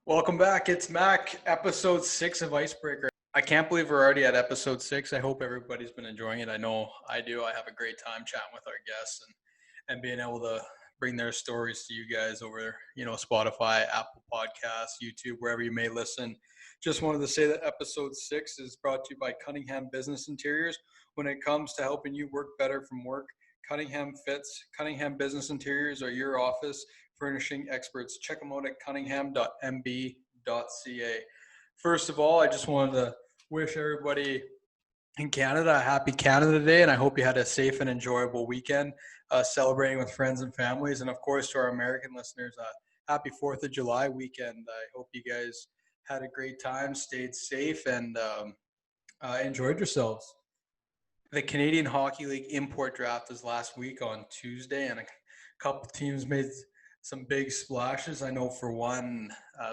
Welcome back. It's Mac, episode 6 of Icebreaker. I can't believe we're already at episode 6. I hope everybody's been enjoying it. I know I do. I have a great time chatting with our guests and being able to bring their stories to you guys over, Spotify, Apple Podcasts, YouTube, wherever you may listen. Just wanted to say that episode 6 is brought to you by Cunningham Business Interiors. When it comes to helping you work better from work, Cunningham fits. Cunningham Business Interiors are your office furnishing experts. Check them out at cunningham.mb.ca. First of all, I just wanted to wish everybody in Canada a happy Canada Day, and I hope you had a safe and enjoyable weekend celebrating with friends and families. And of course, to our American listeners, happy 4th of July weekend. I hope you guys had a great time, stayed safe, and enjoyed yourselves. The Canadian Hockey League import draft was last week on Tuesday, and a couple teams made some big splashes. I know for one,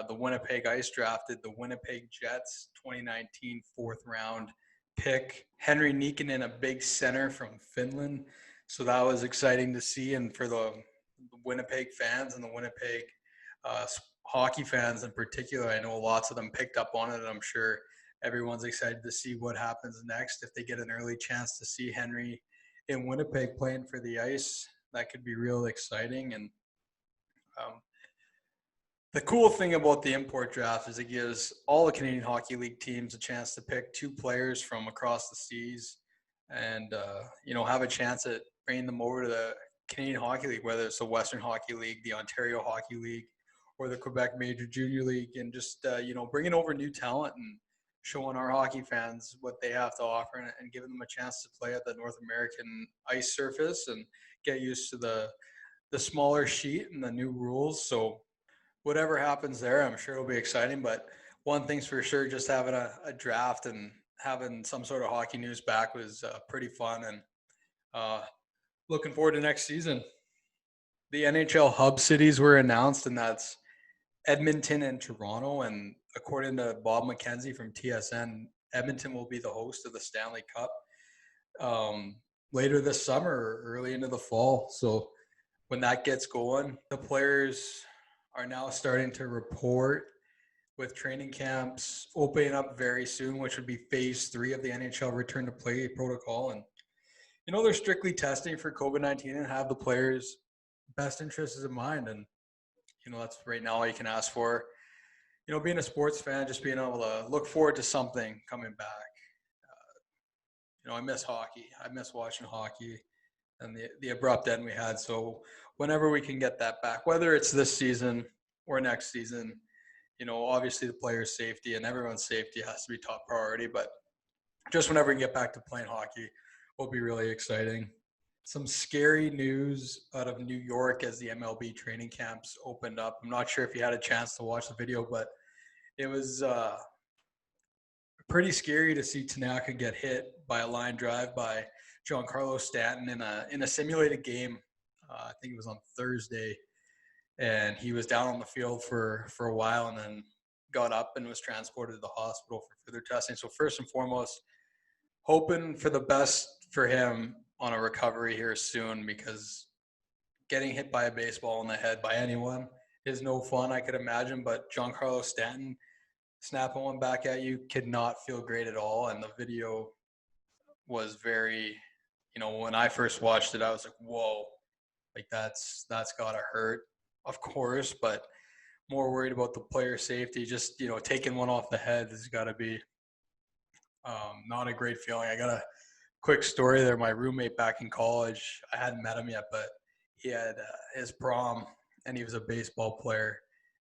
the Winnipeg Ice drafted the Winnipeg Jets 2019 fourth round pick. Henry Nikkanen, a big center from Finland. So that was exciting to see. And for the Winnipeg fans and the Winnipeg hockey fans in particular, I know lots of them picked up on it. And I'm sure everyone's excited to see what happens next. If they get an early chance to see Henry in Winnipeg playing for the Ice, that could be real exciting. And the cool thing about the import draft is it gives all the Canadian Hockey League teams a chance to pick two players from across the seas and, have a chance at bringing them over to the Canadian Hockey League, whether it's the Western Hockey League, the Ontario Hockey League, or the Quebec Major Junior League, and just, bringing over new talent and showing our hockey fans what they have to offer and giving them a chance to play at the North American ice surface and get used to the smaller sheet and the new rules. So whatever happens there, I'm sure it'll be exciting. But one thing's for sure, just having a draft and having some sort of hockey news back was pretty fun. And looking forward to next season. The NHL hub cities were announced, and that's Edmonton and Toronto. And according to Bob McKenzie from TSN, Edmonton will be the host of the Stanley Cup later this summer or early into the fall. So when that gets going, the players are now starting to report with training camps opening up very soon, which would be phase 3 of the NHL return to play protocol. And, they're strictly testing for COVID-19 and have the players' best interests in mind. And, that's right now all you can ask for. Being a sports fan, just being able to look forward to something coming back. I miss hockey. I miss watching hockey and the abrupt end we had. So whenever we can get that back, whether it's this season or next season, obviously the players' safety and everyone's safety has to be top priority. But just whenever we get back to playing hockey, will be really exciting. Some scary news out of New York as the MLB training camps opened up. I'm not sure if you had a chance to watch the video, but it was pretty scary to see Tanaka get hit by a line drive by Giancarlo Stanton in a simulated game. I think it was on Thursday, and he was down on the field for a while and then got up and was transported to the hospital for further testing. So first and foremost, hoping for the best for him on a recovery here soon, because getting hit by a baseball in the head by anyone is no fun, I could imagine. But Giancarlo Stanton snapping one back at you could not feel great at all. And the video was very, when I first watched it, I was like, whoa, like that's got to hurt, of course, but more worried about the player safety. Just, taking one off the head has got to be not a great feeling. I got a quick story there. My roommate back in college, I hadn't met him yet, but he had his prom and he was a baseball player.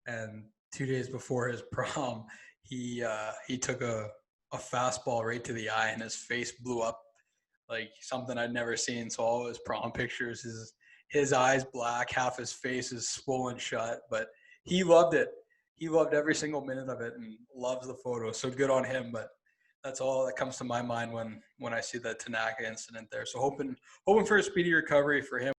And 2 days before his prom, he took a fastball right to the eye and his face blew up like something I'd never seen. So all his prom pictures, his eyes black, half his face is swollen shut, but he loved it. He loved every single minute of it and loves the photo. So good on him. But that's all that comes to my mind when I see the Tanaka incident there. So hoping for a speedy recovery for him.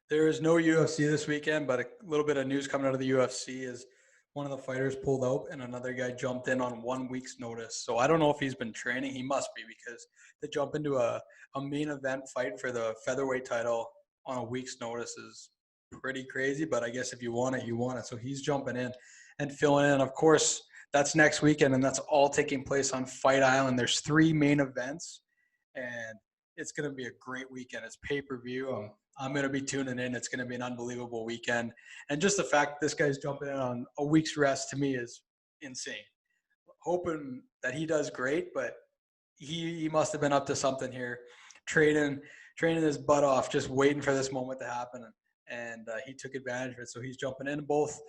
There is no UFC this weekend, but a little bit of news coming out of the UFC is one of the fighters pulled out and another guy jumped in on 1 week's notice. So I don't know if he's been training. He must be, because to jump into a main event fight for the featherweight title on a week's notice is pretty crazy. But I guess if you want it, you want it. So he's jumping in. and filling in. Of course, that's next weekend, and that's all taking place on Fight Island. There's 3 main events, and it's going to be a great weekend. It's pay-per-view. I'm going to be tuning in. It's going to be an unbelievable weekend. And just the fact that this guy's jumping in on a week's rest to me is insane. Hoping that he does great, but he must have been up to something here, training his butt off, just waiting for this moment to happen. And he took advantage of it. So he's jumping in. Both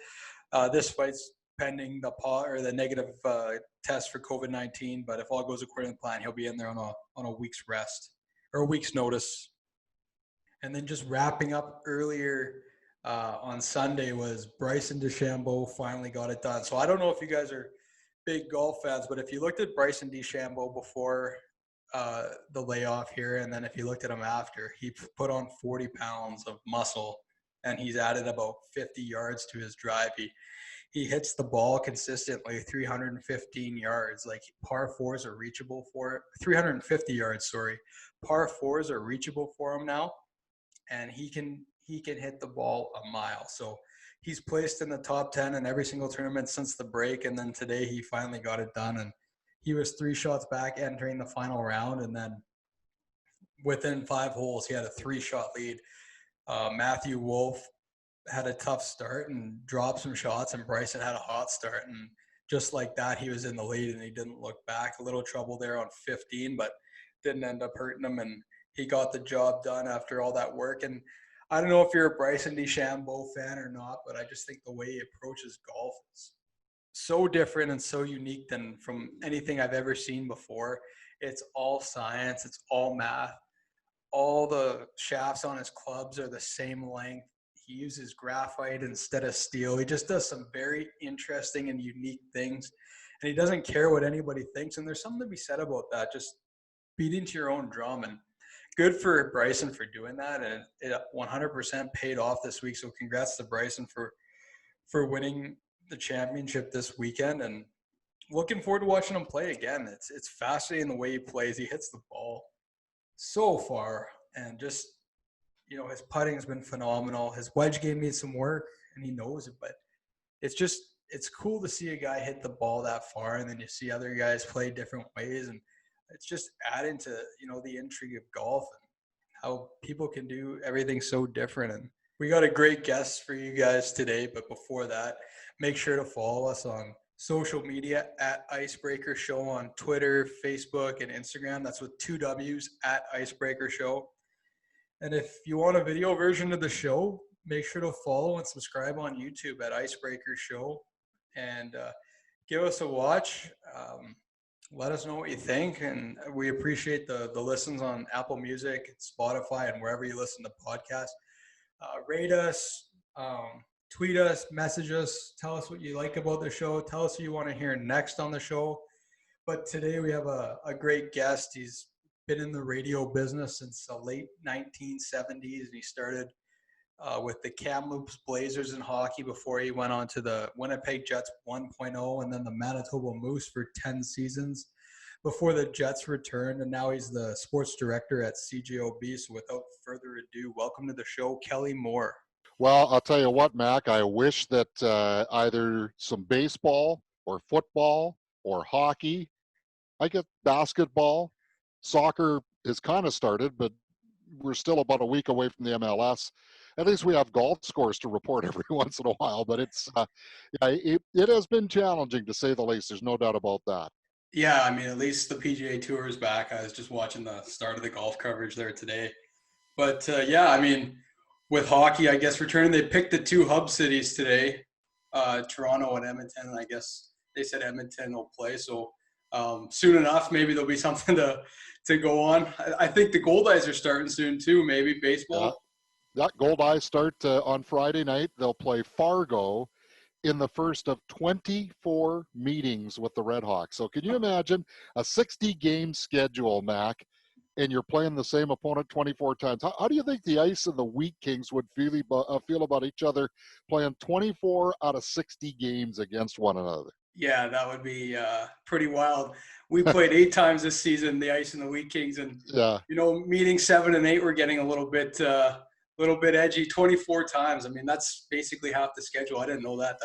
this fight's pending the negative test for COVID-19. But if all goes according to plan, he'll be in there on a week's rest or a week's notice. And then just wrapping up earlier on Sunday was Bryson DeChambeau finally got it done. So I don't know if you guys are big golf fans, but if you looked at Bryson DeChambeau before the layoff here, and then if you looked at him after, he put on 40 pounds of muscle, and he's added about 50 yards to his drive. He hits the ball consistently 315 yards. Like par fours are reachable for it. 350 yards, sorry. Par fours are reachable for him now, and he can hit the ball a mile. So he's placed in the top 10 in every single tournament since the break, and then today he finally got it done, and he was 3 shots back entering the final round, and then within 5 holes, he had a 3-shot lead. Matthew Wolff had a tough start and dropped some shots, and Bryson had a hot start, and just like that, he was in the lead, and he didn't look back. A little trouble there on 15, but didn't end up hurting him, and he got the job done after all that work. And I don't know if you're a Bryson DeChambeau fan or not, but I just think the way he approaches golf is so different and so unique than from anything I've ever seen before. It's all science. It's all math. All the shafts on his clubs are the same length. He uses graphite instead of steel. He just does some very interesting and unique things, and he doesn't care what anybody thinks. And there's something to be said about that, just beating to your own drum. And good for Bryson for doing that, and it 100% paid off this week. So congrats to Bryson for winning the championship this weekend, and looking forward to watching him play again. It's fascinating the way he plays. He hits the ball so far, and just, you know, his putting has been phenomenal. His wedge game needs some work, and he knows it, but it's cool to see a guy hit the ball that far, and then you see other guys play different ways, and it's just adding to, you know, the intrigue of golf and how people can do everything so different. And we got a great guest for you guys today, but before that, make sure to follow us on social media at Icebreaker Show on Twitter, Facebook, and Instagram. That's with 2 W's, at Icebreaker Show. And if you want a video version of the show, make sure to follow and subscribe on YouTube at Icebreaker Show, and give us a watch. Let us know what you think, and we appreciate the listens on Apple Music, Spotify, and wherever you listen to podcasts. Rate us, tweet us, message us, tell us what you like about the show, tell us who you want to hear next on the show. But today we have a great guest. He's been in the radio business since the late 1970s, and he started with the Kamloops Blazers in hockey before he went on to the Winnipeg Jets 1.0 and then the Manitoba Moose for 10 seasons before the Jets returned. And now he's the sports director at CJOB. So without further ado, welcome to the show, Kelly Moore. Well, I'll tell you what, Mac, I wish that either some baseball or football or hockey, I get basketball, soccer has kind of started, but we're still about a week away from the MLS. At least we have golf scores to report every once in a while, but it has been challenging, to say the least. There's no doubt about that. Yeah, I mean, at least the PGA Tour is back. I was just watching the start of the golf coverage there today. But yeah, I mean, with hockey, I guess returning, they picked the 2 hub cities today, Toronto and Edmonton. And I guess they said Edmonton will play. So soon enough, maybe there'll be something to go on. I think the Goldeyes are starting soon too, maybe baseball. Yeah, Goldeyes start on Friday night. They'll play Fargo in the first of 24 meetings with the Redhawks. So can you imagine a 60-game schedule, Mac, and you're playing the same opponent 24 times? How do you think the Ice and the Wheat Kings would feel about each other playing 24 out of 60 games against one another? Yeah, that would be pretty wild. We played 8 times this season, the Ice and the Wheat Kings, and you know, meeting 7 and 8, we're getting a little bit edgy. 24 times. I mean, that's basically half the schedule. I didn't know that.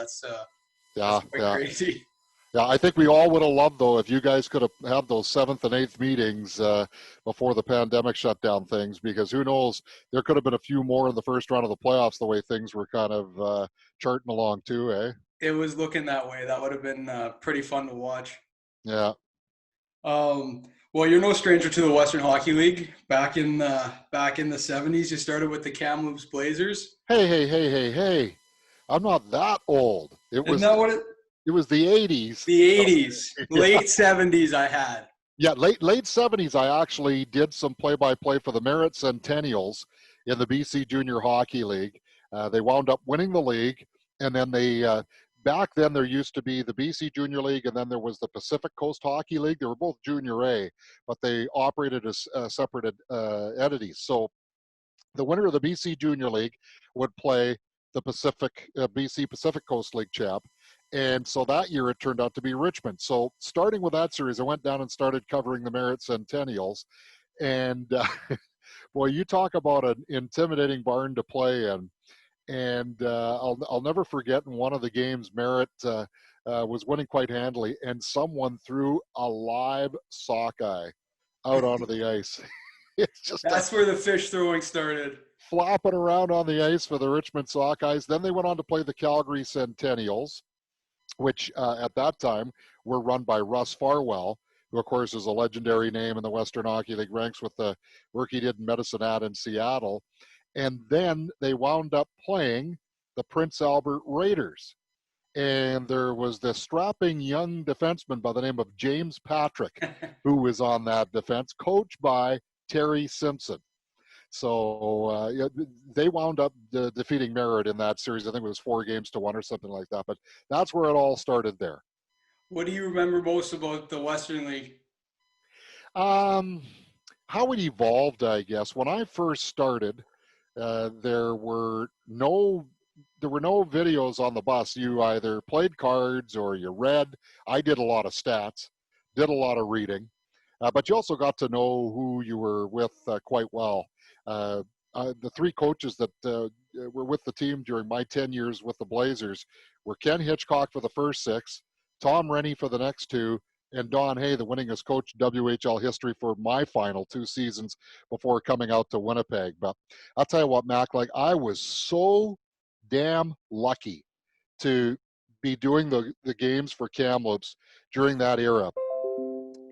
Yeah, That's quite yeah. crazy. Yeah, I think we all would have loved, though, if you guys could have had those 7th and 8th meetings before the pandemic shut down things, because who knows, there could have been a few more in the first round of the playoffs the way things were kind of charting along too, eh? It was looking that way. That would have been pretty fun to watch. Yeah. Well, you're no stranger to the Western Hockey League. Back in the 70s, you started with the Kamloops Blazers. Hey. I'm not that old. It Isn't was that what it? it was the 80s. The 80s, Yeah. late 70s, I had. Yeah, late 70s, I actually did some play-by-play for the Merritt Centennials in the BC Junior Hockey League. They wound up winning the league, and then back then there used to be the BC Junior League, and then there was the Pacific Coast Hockey League. They were both Junior A, but they operated as separate entities. So the winner of the BC Junior League would play the BC Pacific Coast League champ. And so that year it turned out to be Richmond. So starting with that series, I went down and started covering the Merritt Centennials. And boy, you talk about an intimidating barn to play in. And I'll never forget in one of the games, Merritt was winning quite handily, and someone threw a live sockeye out onto the ice. It's just That's where the fish throwing started. flopping around on the ice for the Richmond Sockeyes. Then they went on to play the Calgary Centennials, which at that time were run by Russ Farwell, who of course is a legendary name in the Western Hockey League ranks with the work he did in Medicine Hat in Seattle. And then they wound up playing the Prince Albert Raiders. And there was this strapping young defenseman by the name of James Patrick, who was on that defense, coached by Terry Simpson. So they wound up defeating Merritt in that series. I think it was 4-1 or something like that. But that's where it all started there. What do you remember most about the Western League? How it evolved, I guess. When I first started, there were no videos on the bus. You either played cards or you read. I did a lot of stats, did a lot of reading, but you also got to know who you were with quite well. The 3 coaches that were with the team during my 10 years with the Blazers were Ken Hitchcock for the first 6, Tom Rennie for the next 2, and Don Hay, the winningest coach in WHL history for my final 2 seasons before coming out to Winnipeg. But I'll tell you what, Mac, like I was so damn lucky to be doing the games for Kamloops during that era.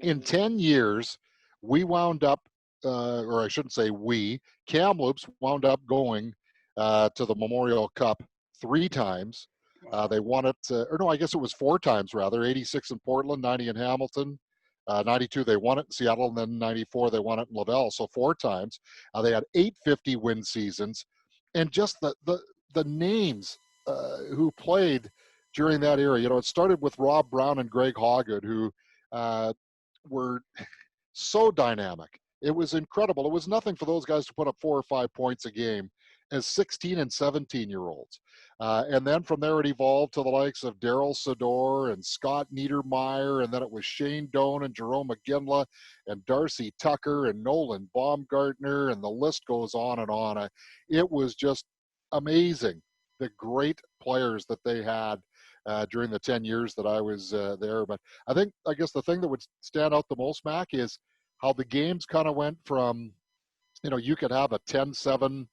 In 10 years, we wound up, or I shouldn't say we, Kamloops wound up going to the Memorial Cup 3 times. They won it, or no, I guess it was 4 times rather, 86 in Portland, 90 in Hamilton, 92 they won it in Seattle, and then 94 they won it in Laval, so 4 times. They had 850 win seasons, and just the names who played during that era. You know, it started with Rob Brown and Greg Hoggood, who were so dynamic. It was incredible. It was nothing for those guys to put up 4 or 5 points a game as 16 and 17-year-olds. And then from there it evolved to the likes of Daryl Sador and Scott Niedermeyer, and then it was Shane Doan and Jerome McGinley and Darcy Tucker and Nolan Baumgartner, and the list goes on and on. It was just amazing, the great players that they had during the 10 years that I was there. But I guess the thing that would stand out the most, Mac, is how the games kind of went from, you know, you could have a 10-7,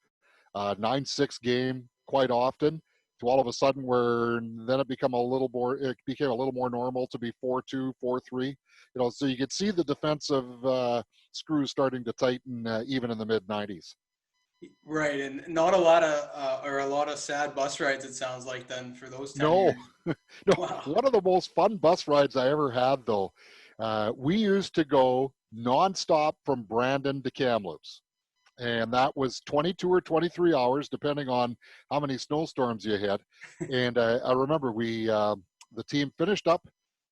9-6 game quite often, to all of a sudden where then it became a little more normal to be 4-2, 4-3. You know, so you could see the defensive screws starting to tighten even in the mid-90s. Right, and not a lot of sad bus rides, it sounds like, then, for those 10 No, years. no. Wow. One of the most fun bus rides I ever had, though, we used to go nonstop from Brandon to Kamloops. And that was 22 or 23 hours, depending on how many snowstorms you hit. And I remember the team finished up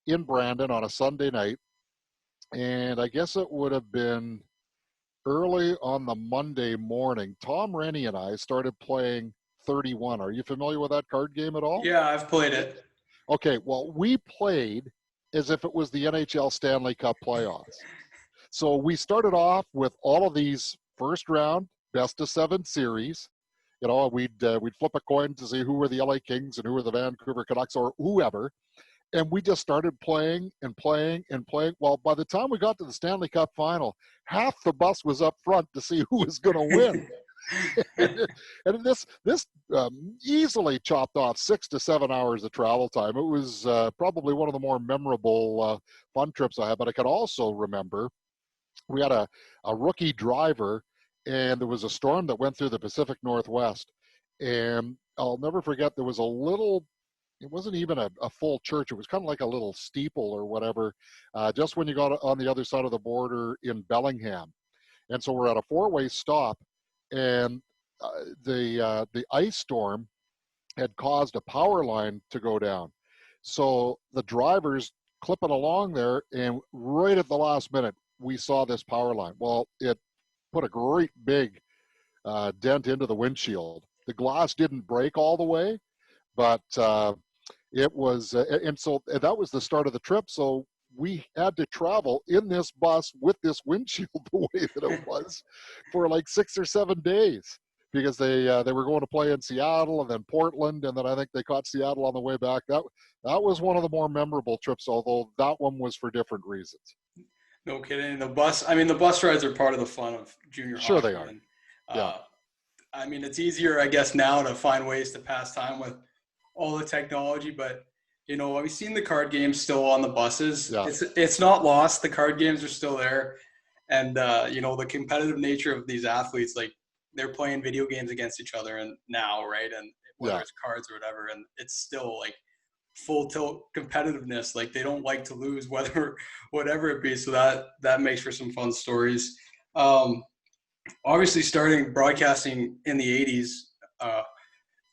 in Brandon on a Sunday night. And I guess it would have been early on the Monday morning. Tom Rennie and I started playing 31. Are you familiar with that card game at all? Yeah, I've played it. Okay, well, we played as if it was the NHL Stanley Cup playoffs. So we started off with all of these first round, best of 7 series. we'd flip a coin to see who were the LA Kings and who were the Vancouver Canucks or whoever. And we just started playing and playing and playing. Well, by the time we got to the Stanley Cup final, half the bus was up front to see who was going to win. and this easily chopped off 6 to 7 hours of travel time. It was probably one of the more memorable fun trips I had. But I could also remember we had a rookie driver, and there was a storm that went through the Pacific Northwest. And I'll never forget, there was a little, it wasn't even a full church. It was kind of like a little steeple or whatever, just when you got on the other side of the border in Bellingham. And so we're at a 4-way stop, and the ice storm had caused a power line to go down. So the driver's clipping along there, and right at the last minute, we saw this power line. Well, it put a great big dent into the windshield. The glass didn't break all the way, but it was, and so that was the start of the trip. So we had to travel in this bus with this windshield the way that it was for like 6 or 7 days, because they were going to play in Seattle and then Portland, and then I think they caught Seattle on the way back. That was one of the more memorable trips, although that one was for different reasons. No kidding. The bus rides are part of the fun of junior hockey. Sure they are. And, yeah. I mean, it's easier, I guess, now to find ways to pass time with all the technology, but we've seen the card games still on the buses. Yeah. It's not lost. The card games are still there. And, the competitive nature of these athletes, like they're playing video games against each other and now, right? And whether it's cards or whatever, and it's still like full tilt competitiveness. Like they don't like to lose, whatever it be. So that makes for some fun stories. Obviously starting broadcasting in the 80s,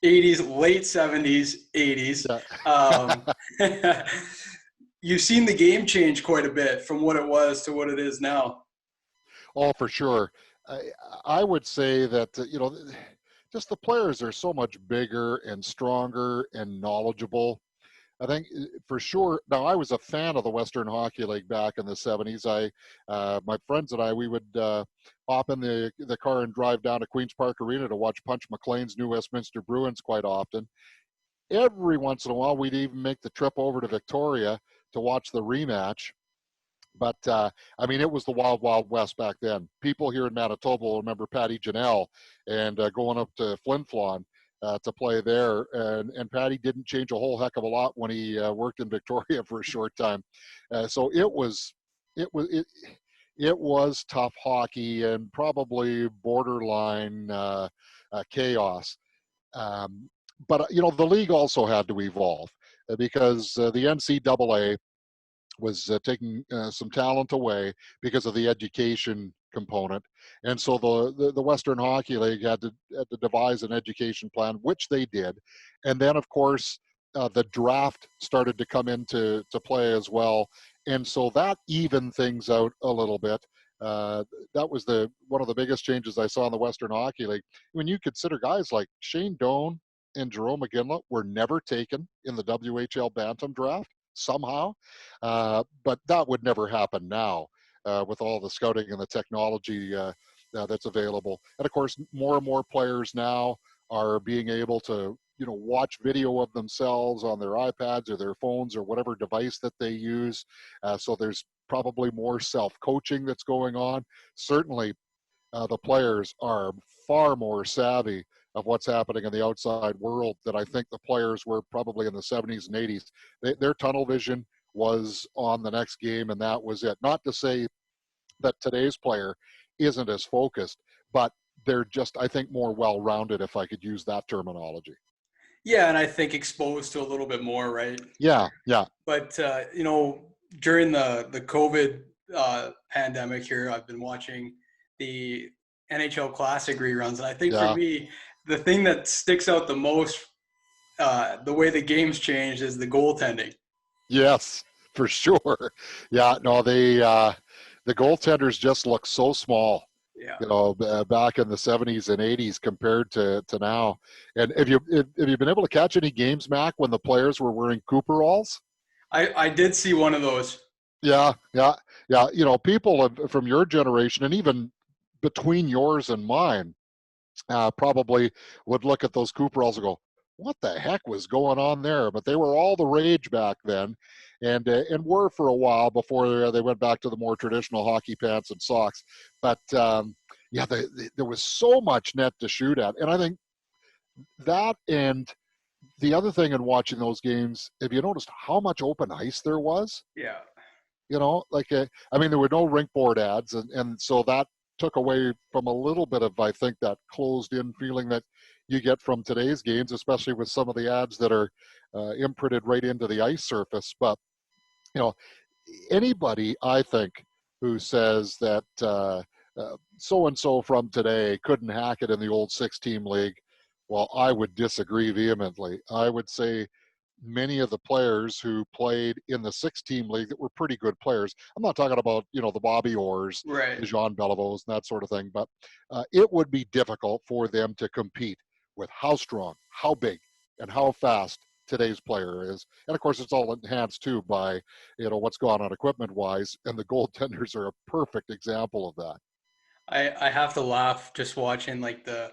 80s, late 70s, 80s. You've seen the game change quite a bit from what it was to what it is now. Oh, for sure. I would say that, just the players are so much bigger and stronger and knowledgeable. I think for sure. Now, I was a fan of the Western Hockey League back in the 70s. My friends and I, we would hop in the car and drive down to Queen's Park Arena to watch Punch McLean's New Westminster Bruins quite often. Every once in a while, we'd even make the trip over to Victoria to watch the rematch. But, it was the wild, wild west back then. People here in Manitoba will remember Patty Janelle and going up to Flin Flon to play there. And Patty didn't change a whole heck of a lot when he worked in Victoria for a short time. So it was tough hockey and probably borderline chaos. But the league also had to evolve because the NCAA was taking some talent away because of the education component. And so the Western Hockey League had to devise an education plan, which they did. And then, of course, the draft started to come into play as well. And so that evened things out a little bit. That was one of the biggest changes I saw in the Western Hockey League. When you consider guys like Shane Doan and Jerome McGinley were never taken in the WHL Bantam draft somehow, but that would never happen now with all the scouting and the technology that's available. And of course, more and more players now are being able to watch video of themselves on their iPads or their phones or whatever device that they use. So there's probably more self-coaching that's going on. Certainly, the players are far more savvy of what's happening in the outside world than I think the players were probably in the 70s and 80s. Their tunnel vision was on the next game, and that was it. Not to say that today's player isn't as focused, but they're just, I think, more well-rounded, if I could use that terminology. Yeah, and I think exposed to a little bit more, right? Yeah. But, during the COVID pandemic here, I've been watching the NHL Classic reruns, and I think for me, the thing that sticks out the most, the way the game's changed, is the goaltending. Yes, for sure. Yeah, no, the goaltenders just look so small. Yeah. Back in the 70s and 80s compared to now. And have you been able to catch any games, Mac, when the players were wearing Cooperalls? I did see one of those. Yeah. People from your generation, and even between yours and mine, probably would look at those Cooperalls and go, what the heck was going on there? But they were all the rage back then, and were for a while before they went back to the more traditional hockey pants and socks. But yeah, there was so much net to shoot at. And I think that, and the other thing in watching those games, have you noticed how much open ice there was? Yeah. You know, like, I mean, there were no rink board ads. And so that took away from a little bit of, I think, that closed in feeling that you get from today's games, especially with some of the ads that are imprinted right into the ice surface. But, you know, anybody, I think, who says that so-and-so from today couldn't hack it in the old 6-team league, well, I would disagree vehemently. I would say many of the players who played in the 6-team league that were pretty good players. I'm not talking about, you know, the Bobby Orrs, Right. the Jean Beliveaus, and that sort of thing, but it would be difficult for them to compete with how strong, how big, and how fast today's player is. And of course, it's all enhanced too by, you know, what's gone on equipment-wise, and the goaltenders are a perfect example of that. I have to laugh just watching like the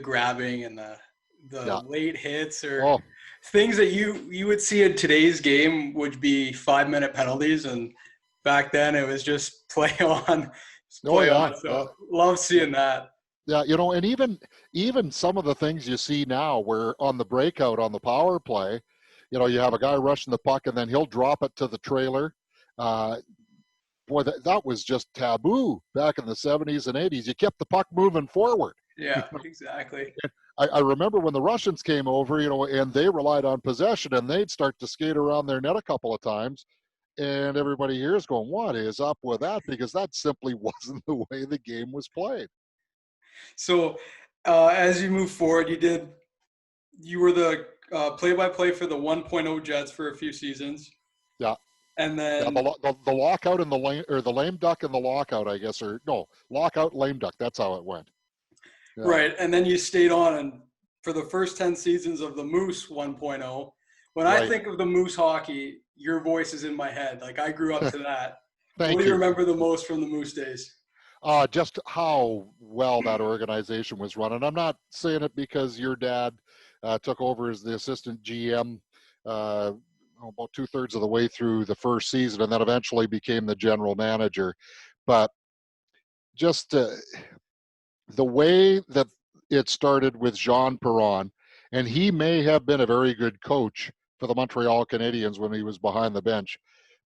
grabbing and the Yeah. late hits or Oh, things that you would see in today's game would be 5-minute penalties, and back then it was just play on, just oh play yeah. on. So love seeing that. Yeah, you know, and even some of the things you see now, where on the breakout on the power play, you know, you have a guy rushing the puck and then he'll drop it to the trailer. Uh, Boy, that was just taboo back in the 70s and 80s. You kept the puck moving forward. You Yeah, know? exactly. I remember when the Russians came over, you know, and they relied on possession, and they'd start to skate around their net a couple of times, and everybody here is going, "What is up with that?" Because that simply wasn't the way the game was played. So as you move forward, you were the play-by-play for the 1.0 Jets for a few seasons, Yeah. and Yeah, then the lockout and the lame, or the lame duck and the lockout, I guess, or no, lockout, lame duck. That's how it went. Yeah, right, and then you stayed on and for the first 10 seasons of the Moose 1.0. When I right. think of the Moose hockey, your voice is in my head. Like I grew up to that. What do Thank you you. remember the most from the Moose days? Just how well that organization was run, and I'm not saying it because your dad took over as the assistant GM about 2/3 of the way through the first season, and then eventually became the general manager. But just the way that it started with Jean Perron, and he may have been a very good coach for the Montreal Canadiens when he was behind the bench,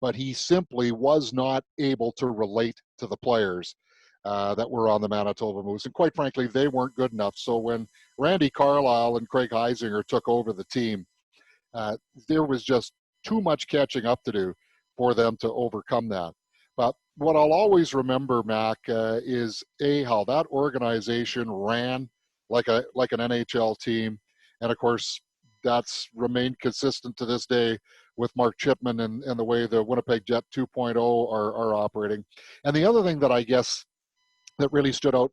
but he simply was not able to relate to the players that were on the Manitoba Moose. And quite frankly, they weren't good enough. So when Randy Carlyle and Craig Heisinger took over the team, uh, there was just too much catching up to do for them to overcome that. But what I'll always remember, Mac, is how that organization ran like an NHL team, and of course that's remained consistent to this day with Mark Chipman and the way the Winnipeg Jet 2.0 are operating. And the other thing that I guess that really stood out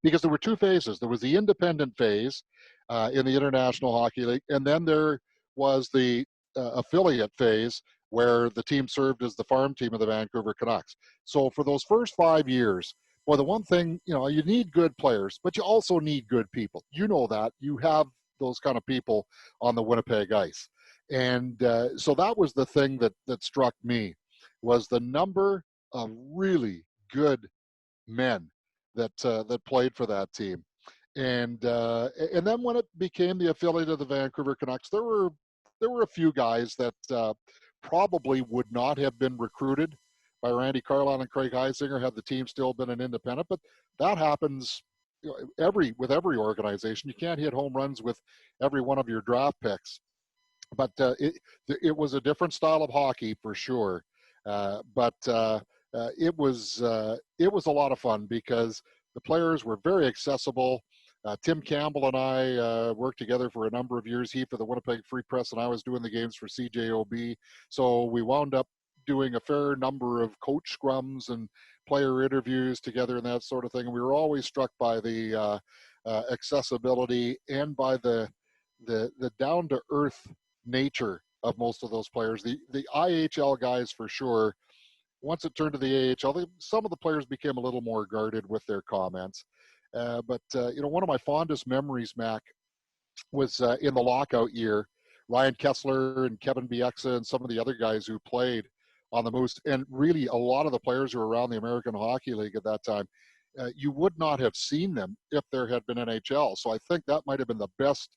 because there were two phases. There was the independent phase in the International Hockey League, and then there was the affiliate phase where the team served as the farm team of the Vancouver Canucks. So for those first 5 years, well, the one thing, you know, you need good players, but you also need good people. You know that. You have those kind of people on the Winnipeg ice. And so that was the thing that struck me, was the number of really good men that played for that team. And then when it became the affiliate of the Vancouver Canucks, there were a few guys that probably would not have been recruited by Randy Carlyle and Craig Heisinger had the team still been an independent. But that happens, you know, with every organization. You can't hit home runs with every one of your draft picks. But it was a different style of hockey for sure. But it was a lot of fun because the players were very accessible. Tim Campbell and I worked together for a number of years. He for the Winnipeg Free Press, and I was doing the games for CJOB. So we wound up doing a fair number of coach scrums and player interviews together and that sort of thing. And we were always struck by the accessibility and by the down to earth nature of most of those players. The IHL guys for sure. Once it turned to the AHL, some of the players became a little more guarded with their comments. But one of my fondest memories, Mac, was in the lockout year. Ryan Kessler and Kevin Bieksa and some of the other guys who played on the Moose, and really a lot of the players who were around the American Hockey League at that time, you would not have seen them if there had been NHL. So I think that might have been the best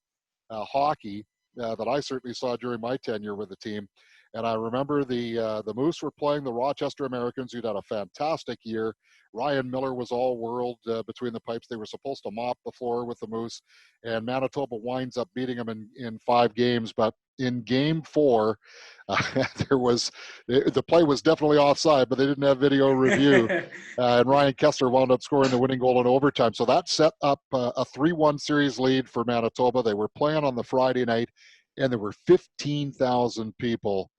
hockey that I certainly saw during my tenure with the team. And I remember the Moose were playing the Rochester Americans, who'd had a fantastic year. Ryan Miller was all world between the pipes. They were supposed to mop the floor with the Moose, and Manitoba winds up beating them in 5 games. But in game 4, the play was definitely offside, but they didn't have video review. And Ryan Kessler wound up scoring the winning goal in overtime. So that set up a 3-1 series lead for Manitoba. They were playing on the Friday night, and there were 15,000 people.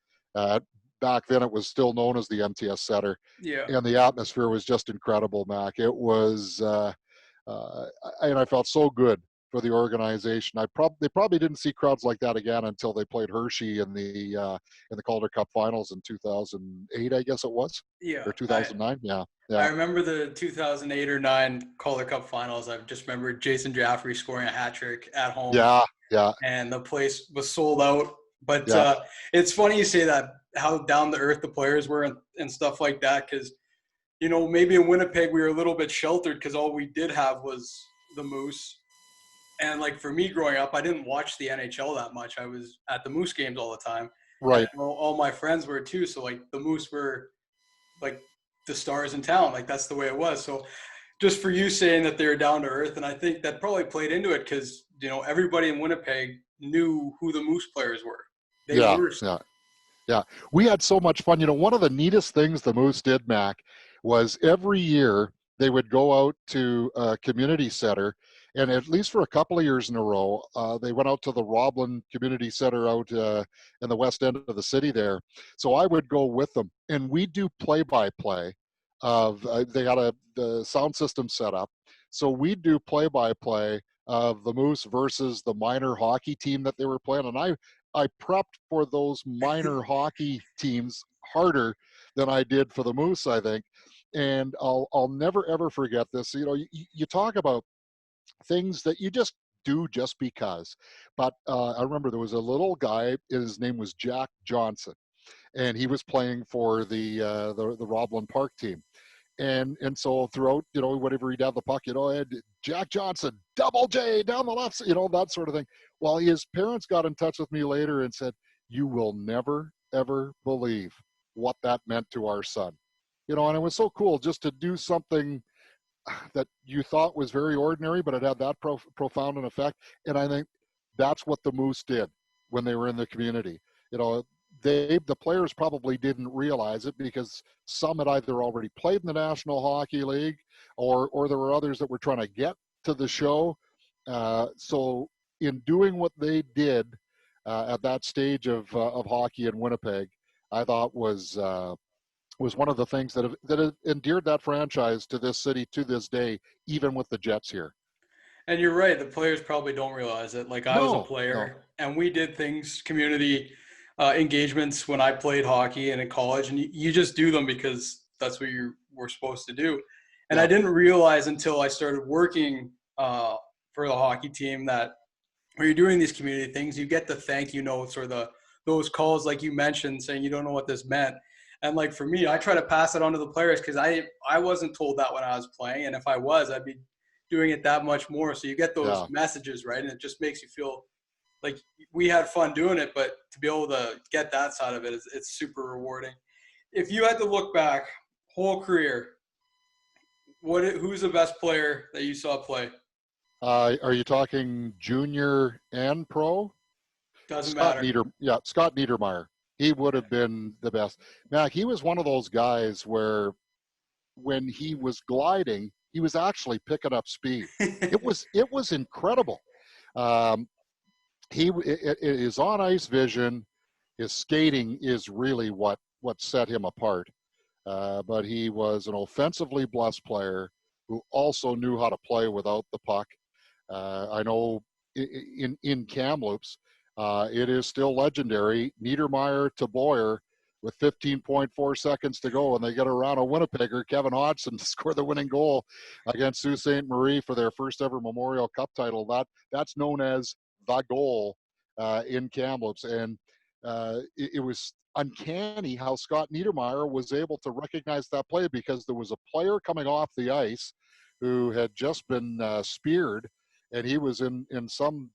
Back then, it was still known as the MTS Center. Yeah. And the atmosphere was just incredible, Mac. It was, and I felt so good for the organization. They probably didn't see crowds like that again until they played Hershey in the Calder Cup Finals in 2008, I guess it was. Yeah. Or 2009. Yeah. I remember the 2008 or 9 Calder Cup Finals. I just remember Jason Jaffrey scoring a hat trick at home. Yeah. And the place was sold out. But yeah. It's funny you say that, how down to earth the players were and stuff like that, because, maybe in Winnipeg we were a little bit sheltered because all we did have was the Moose. And, like, for me growing up, I didn't watch the NHL that much. I was at the Moose games all the time. Right. And all my friends were too. So, like, the Moose were, like, the stars in town. Like, that's the way it was. So just for you saying that they were down to earth, and I think that probably played into it because, everybody in Winnipeg knew who the Moose players were. Yeah. We had so much fun. One of the neatest things the Moose did, Mac, was every year they would go out to a community center, and at least for a couple of years in a row, they went out to the Roblin Community Center out in the west end of the city there. So I would go with them, and we do play-by-play of, they had the sound system set up. So we do play-by-play of the Moose versus the minor hockey team that they were playing. And I prepped for those minor hockey teams harder than I did for the Moose, I think. And I'll never, ever forget this. You talk about things that you just do just because. But I remember there was a little guy, his name was Jack Johnson, and he was playing for the Roblin Park team. And so throughout, whatever he'd have the puck, I had Jack Johnson, double J down the left, that sort of thing. Well, his parents got in touch with me later and said, "You will never, ever believe what that meant to our son." And it was so cool just to do something that you thought was very ordinary, but it had that profound an effect. And I think that's what the Moose did when they were in the community. The players probably didn't realize it because some had either already played in the National Hockey League or there were others that were trying to get to the show. So in doing what they did at that stage of hockey in Winnipeg, I thought was one of the things that have endeared that franchise to this city to this day, even with the Jets here. And you're right. The players probably don't realize it. Like, I was a player and we did things, community engagements when I played hockey and in college, and you just do them because that's what you were supposed to do. And I didn't realize until I started working for the hockey team that when you're doing these community things, you get the thank you notes or those calls like you mentioned saying you don't know what this meant. And like for me, I try to pass it on to the players because I wasn't told that when I was playing, and if I was, I'd be doing it that much more. So you get those messages, right? And it just makes you feel like we had fun doing it, but to be able to get that side of it, it's super rewarding. If you had to look back, whole career, who's the best player that you saw play? Are you talking junior and pro? Doesn't matter. Scott Niedermeyer. He would have been the best. Mac, he was one of those guys where when he was gliding, he was actually picking up speed. It was incredible. His on-ice vision, his skating is really what set him apart. But he was an offensively blessed player who also knew how to play without the puck. I know in Kamloops, it is still legendary. Niedermeyer to Boyer with 15.4 seconds to go, and they get around a Winnipegger, Kevin Hodgson, to score the winning goal against Sault Ste. Marie for their first ever Memorial Cup title. That's known as the goal in Kamloops. And it was uncanny how Scott Niedermeyer was able to recognize that play, because there was a player coming off the ice who had just been speared, and he was in some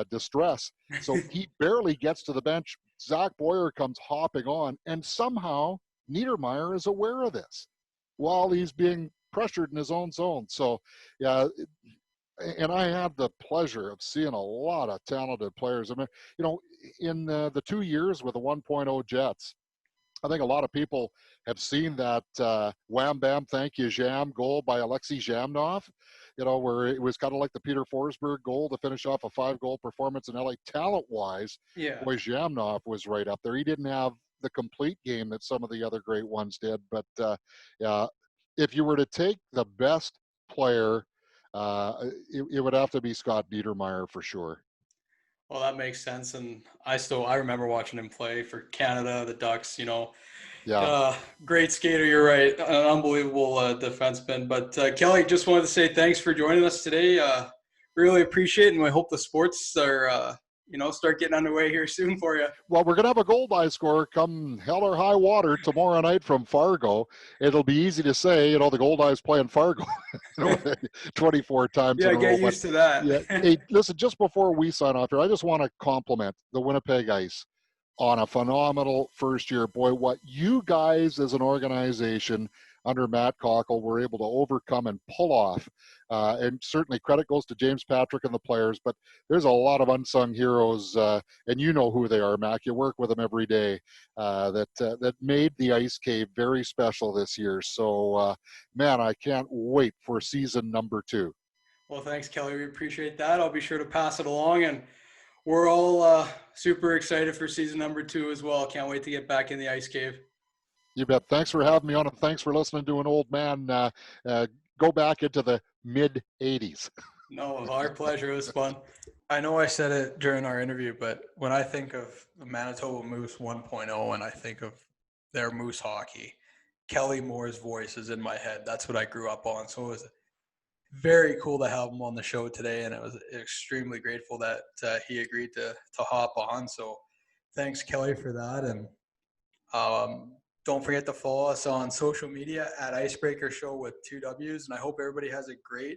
distress. So he barely gets to the bench. Zach Boyer comes hopping on, and somehow Niedermeyer is aware of this while he's being pressured in his own zone. So, yeah, and I had the pleasure of seeing a lot of talented players. I mean, in the 2 years with the 1.0 Jets, I think a lot of people have seen that wham bam thank you Jam goal by Alexei Zhamnov, where it was kind of like the Peter Forsberg goal to finish off a 5-goal performance in LA. Talent-wise, Yeah. boy, Zhamnov was right up there. He didn't have the complete game that some of the other great ones did, but yeah, if you were to take the best player, it would have to be Scott Niedermeyer for sure. Well, that makes sense. And I remember watching him play for Canada, the Ducks, Yeah. Great skater. You're right. An unbelievable defenseman. But Kelly, just wanted to say thanks for joining us today. Really appreciate it. And I hope the sports are, start getting underway here soon for you. Well, we're going to have a gold eye score come hell or high water tomorrow night from Fargo. It'll be easy to say, the Gold Eyes play in Fargo 24 times in a row. Get used to that. Yeah. Hey, listen, just before we sign off here, I just want to compliment the Winnipeg Ice on a phenomenal first year. Boy, what you guys as an organization under Matt Cockle were able to overcome and pull off. And certainly credit goes to James Patrick and the players, but there's a lot of unsung heroes, and you know who they are, Mac. You work with them every day, that made the Ice Cave very special this year. So, man, I can't wait for season number 2. Well, thanks, Kelly. We appreciate that. I'll be sure to pass it along, and we're all super excited for season number 2 as well. Can't wait to get back in the Ice Cave. You bet. Thanks for having me on, and thanks for listening to an old man go back into the mid-'80s. No, our pleasure. It was fun. I know I said it during our interview, but when I think of the Manitoba Moose 1.0 and I think of their Moose hockey, Kelly Moore's voice is in my head. That's what I grew up on. So it was very cool to have him on the show today, and I was extremely grateful that he agreed to hop on. So thanks, Kelly, for that. And don't forget to follow us on social media at Icebreaker Show with 2 W's. And I hope everybody has a great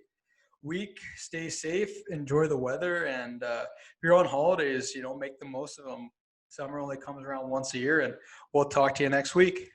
week. Stay safe, enjoy the weather, and if you're on holidays, make the most of them. Summer only comes around once a year, and we'll talk to you next week.